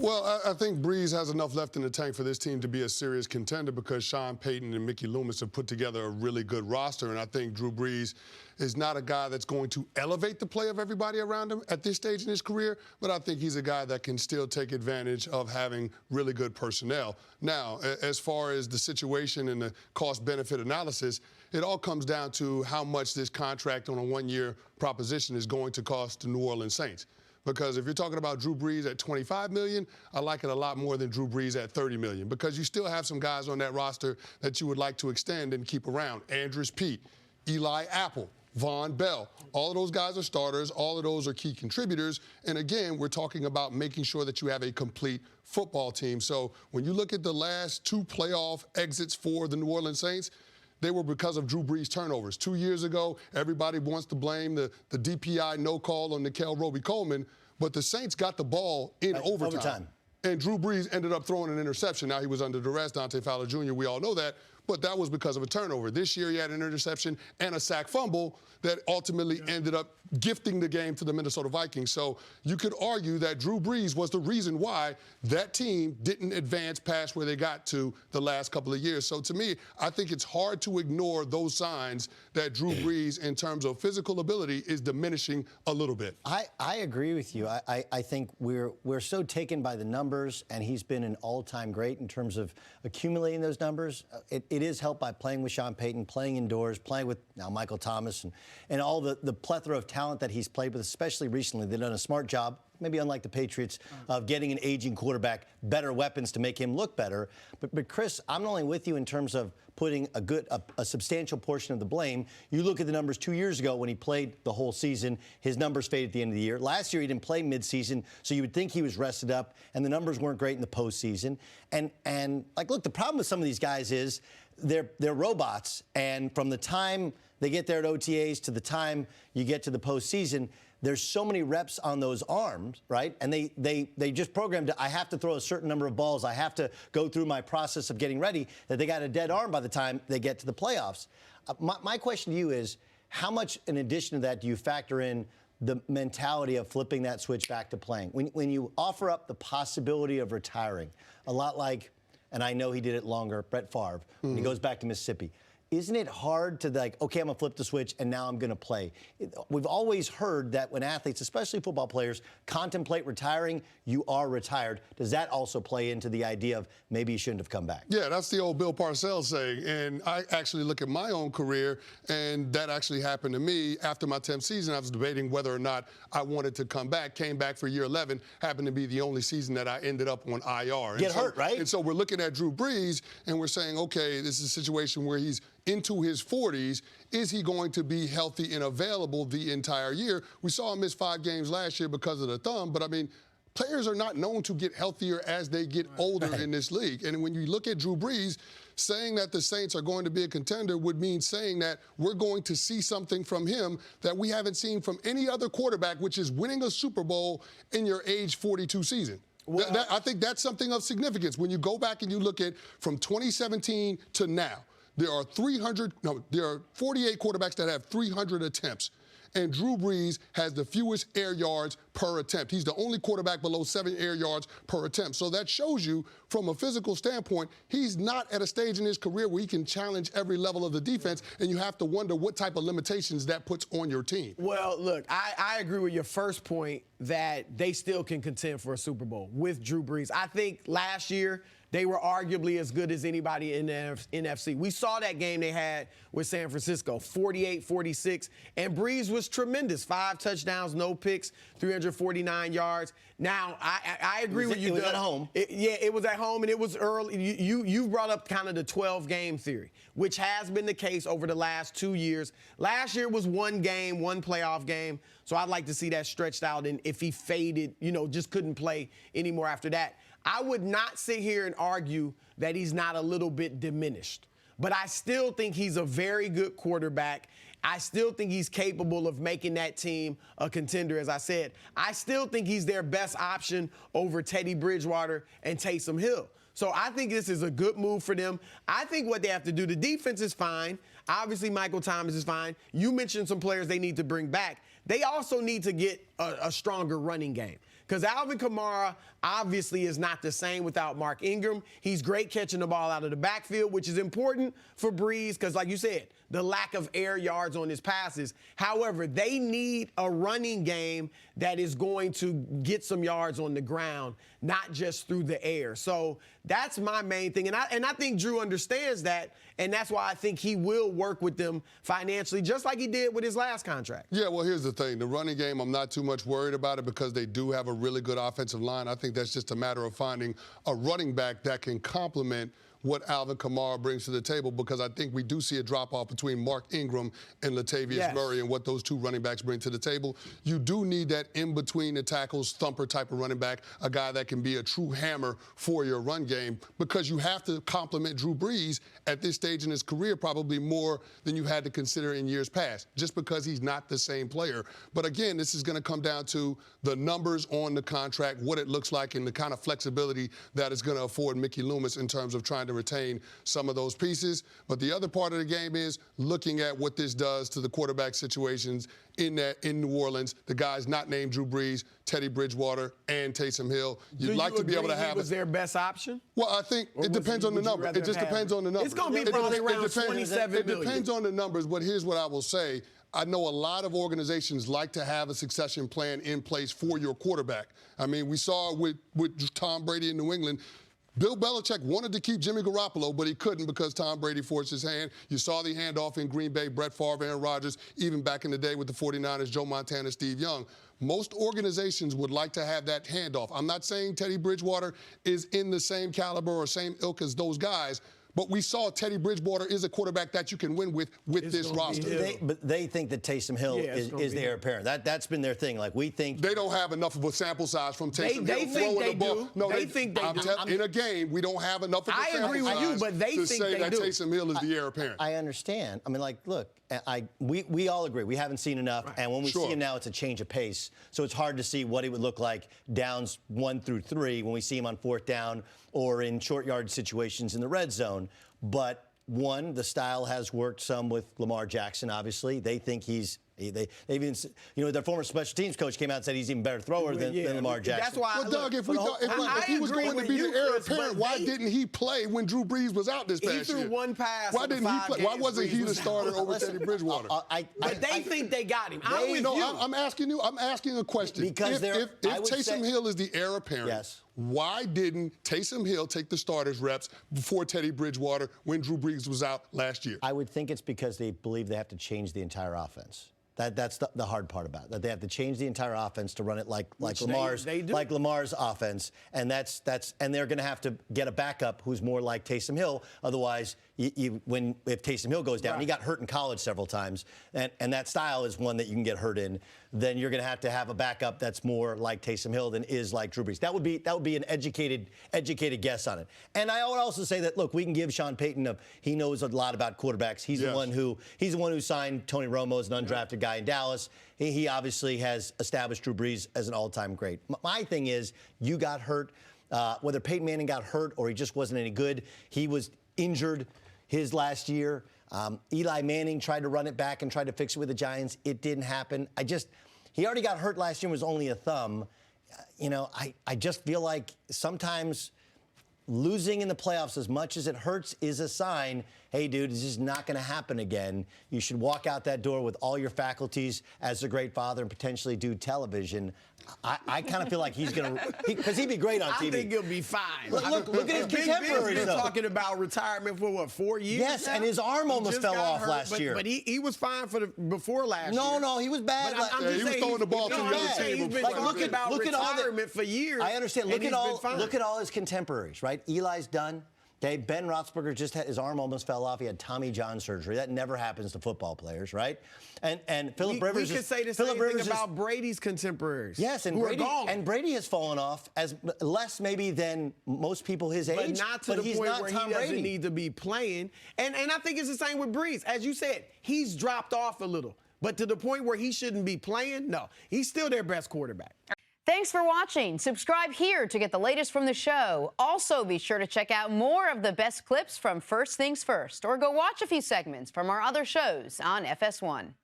Well, I think Brees has enough left in the tank for this team to be a serious contender because Sean Payton and Mickey Loomis have put together a really good roster, and I think Drew Brees is not a guy that's going to elevate the play of everybody around him at this stage in his career, but I think he's a guy that can still take advantage of having really good personnel. Now, as far as the situation and the cost-benefit analysis, it all comes down to how much this contract on a one-year proposition is going to cost the New Orleans Saints. Because if you're talking about Drew Brees at $25 million, I like it a lot more than Drew Brees at $30 million because you still have some guys on that roster that you would like to extend and keep around. Andrews Pete, Eli Apple, Von Bell. All of those guys are starters. All of those are key contributors. And again, we're talking about making sure that you have a complete football team. So when you look at the last two playoff exits for the New Orleans Saints, they were because of Drew Brees' turnovers. 2 years ago, everybody wants to blame the DPI no call on Nikel Roby-Coleman, but the Saints got the ball in overtime. And Drew Brees ended up throwing an interception. Now, he was under duress, Dante Fowler Jr., we all know that, but that was because of a turnover. This year, he had an interception and a sack fumble that ultimately ended up gifting the game to the Minnesota Vikings. So you could argue that Drew Brees was the reason why that team didn't advance past where they got to the last couple of years. So to me, I think it's hard to ignore those signs that Drew Brees, in terms of physical ability, is diminishing a little bit. I agree with you. I think we're so taken by the numbers, and he's been an all-time great in terms of accumulating those numbers. It is helped by playing with Sean Payton, playing indoors, playing with now Michael Thomas, and all the plethora of talent that he's played with, especially recently. They've done a smart job, maybe unlike the Patriots, of getting an aging quarterback better weapons to make him look better. But Chris, I'm not only with you in terms of putting a substantial portion of the blame. You look at the numbers 2 years ago when he played the whole season. His numbers faded at the end of the year. Last year he didn't play midseason, so you would think he was rested up, and the numbers weren't great in the postseason. And like, look, the problem with some of these guys is they're robots, and from the time they get there at OTAs to the time you get to the postseason, there's so many reps on those arms, right? And they just programmed, I have to throw a certain number of balls. I have to go through my process of getting ready, that they got a dead arm by the time they get to the playoffs. My question to you is, how much, in addition to that, do you factor in the mentality of flipping that switch back to playing? When you offer up the possibility of retiring, a lot like, and I know he did it longer, Brett Favre, when he goes back to Mississippi. Isn't it hard to, like, okay, I'm going to flip the switch and now I'm going to play? We've always heard that when athletes, especially football players, contemplate retiring, you are retired. Does that also play into the idea of maybe you shouldn't have come back? Yeah, that's the old Bill Parcells saying. And I actually look at my own career, and that actually happened to me. After my 10th season, I was debating whether or not I wanted to come back. Came back for year 11, happened to be the only season that I ended up on IR. Get hurt, right? And so we're looking at Drew Brees, and we're saying, okay, this is a situation where he's into his 40s. Is he going to be healthy and available the entire year? We saw him miss 5 games last year because of the thumb, but I mean, players are not known to get healthier as they get older in this league. And when you look at Drew Brees, saying that the Saints are going to be a contender would mean saying that we're going to see something from him that we haven't seen from any other quarterback, which is winning a Super Bowl in your age 42 season. Well, I think that's something of significance. When you go back and you look at from 2017 to now, there are 48 quarterbacks that have 300 attempts. And Drew Brees has the fewest air yards per attempt. He's the only quarterback below 7 air yards per attempt. So that shows you, from a physical standpoint, he's not at a stage in his career where he can challenge every level of the defense, and you have to wonder what type of limitations that puts on your team. Well, look, I agree with your first point that they still can contend for a Super Bowl with Drew Brees. I think last year, they were arguably as good as anybody in the NFC. We saw that game they had with San Francisco, 48-46, and Brees was tremendous. 5 touchdowns, no picks, 349 yards. Now, I agree with you, Doug. It was at home. It was at home, and it was early. You brought up kind of the 12-game theory, which has been the case over the last 2 years. Last year was one game, one playoff game, so I'd like to see that stretched out, and if he faded, just couldn't play anymore after that. I would not sit here and argue that he's not a little bit diminished, but I still think he's a very good quarterback. I still think he's capable of making that team a contender, as I said. I still think he's their best option over Teddy Bridgewater and Taysom Hill. So I think this is a good move for them. I think what they have to do, the defense is fine. Obviously, Michael Thomas is fine. You mentioned some players they need to bring back. They also need to get a stronger running game. Because Alvin Kamara obviously is not the same without Mark Ingram. He's great catching the ball out of the backfield, which is important for Brees because, like you said, the lack of air yards on his passes. However, they need a running game that is going to get some yards on the ground, not just through the air. So that's my main thing. And I think Drew understands that, and that's why I think he will work with them financially, just like he did with his last contract. Yeah, well, here's the thing. The running game, I'm not too much worried about it because they do have a really good offensive line. I think that's just a matter of finding a running back that can complement what Alvin Kamara brings to the table, because I think we do see a drop-off between Mark Ingram and Latavius Murray and what those two running backs bring to the table. You do need that in-between the tackles thumper type of running back, a guy that can be a true hammer for your run game, because you have to complement Drew Brees at this stage in his career probably more than you had to consider in years past, just because he's not the same player. But again, this is going to come down to the numbers on the contract, what it looks like, and the kind of flexibility that it's going to afford Mickey Loomis in terms of trying to retain some of those pieces. But the other part of the game is looking at what this does to the quarterback situations in New Orleans. The guys not named Drew Brees, Teddy Bridgewater, and Taysom Hill. You'd like to be able to have was their best option? Well, I think it depends on the number. It just depends on the numbers. It's going to be probably around $27 million. It depends on the numbers, but here's what I will say. I know a lot of organizations like to have a succession plan in place for your quarterback. I mean, we saw with Tom Brady in New England. Bill Belichick wanted to keep Jimmy Garoppolo, but he couldn't because Tom Brady forced his hand. You saw the handoff in Green Bay, Brett Favre, Aaron Rodgers, even back in the day with the 49ers, Joe Montana, Steve Young. Most organizations would like to have that handoff. I'm not saying Teddy Bridgewater is in the same caliber or same ilk as those guys, but we saw Teddy Bridgewater is a quarterback that you can win with this roster. But they think that Taysom Hill is the heir apparent. That's been their thing. Like, we think they don't have enough of a sample size from Taysom Hill throwing the ball. Do. No, they think they do. In a game, we don't have enough of a sample size. I agree with you, but they to think say they that do. Taysom Hill is the heir apparent. I understand. I mean, like, look, we all agree. We haven't seen enough, and when we see him now, it's a change of pace. So it's hard to see what he would look like downs 1 through 3 when we see him on 4th down or in short yard situations in the red zone. But one, the style has worked some with Lamar Jackson, obviously. They think they even, their former special teams coach came out and said he's even better thrower than Lamar Jackson. That's why. Well, Doug, if he was going to be the heir apparent, why didn't he play when Drew Brees was out this past year? He threw one pass. Why didn't he play? Why wasn't he the starter over Teddy Bridgewater? But they think they got him. I'm asking you. I'm asking a question. Because if Taysom Hill is the heir apparent, why didn't Taysom Hill take the starters reps before Teddy Bridgewater when Drew Brees was out last year? I would think it's because they believe they have to change the entire offense. That's the hard part about it. That they have to change the entire offense to run it like Lamar's offense, and that's and they're going to have to get a backup who's more like Taysom Hill. Otherwise, if Taysom Hill goes down, he got hurt in college several times, and that style is one that you can get hurt in. Then you're going to have a backup that's more like Taysom Hill than is like Drew Brees. That would be an educated guess on it. And I would also say that, look, we can give Sean Payton he knows a lot about quarterbacks. He's the one who signed Tony Romo as an undrafted guy in Dallas. He obviously has established Drew Brees as an all-time great. My thing is, you got hurt. Whether Peyton Manning got hurt or he just wasn't any good, he was injured his last year. Eli Manning tried to run it back and tried to fix it with the Giants. It didn't happen. He already got hurt last year and was only a thumb. I just feel like sometimes losing in the playoffs, as much as it hurts, is a sign, hey, dude, it's just not going to happen again. You should walk out that door with all your faculties as a great father and potentially do television. I kind of feel like he's going to, because he'd be great on TV. I think he'll be fine. Look at his contemporaries, Been talking about retirement for, 4 years Yes, now? and his arm almost fell off last year. But he was fine before last year. No, he was bad. He was throwing the ball to the other team. He's been talking about retirement for years. I understand. Look at all his contemporaries, right? Eli's done. Okay, Ben Roethlisberger just had his arm almost fell off. He had Tommy John surgery. That never happens to football players, right? And Philip Rivers. We could say the same thing about Brady's contemporaries. Yes, and Brady has fallen off as less maybe than most people his age. But not to the point where he doesn't need to be playing. And I think it's the same with Brees. As you said, he's dropped off a little. But to the point where he shouldn't be playing, no. He's still their best quarterback. Thanks for watching. Subscribe here to get the latest from the show. Also, be sure to check out more of the best clips from First Things First, or go watch a few segments from our other shows on FS1.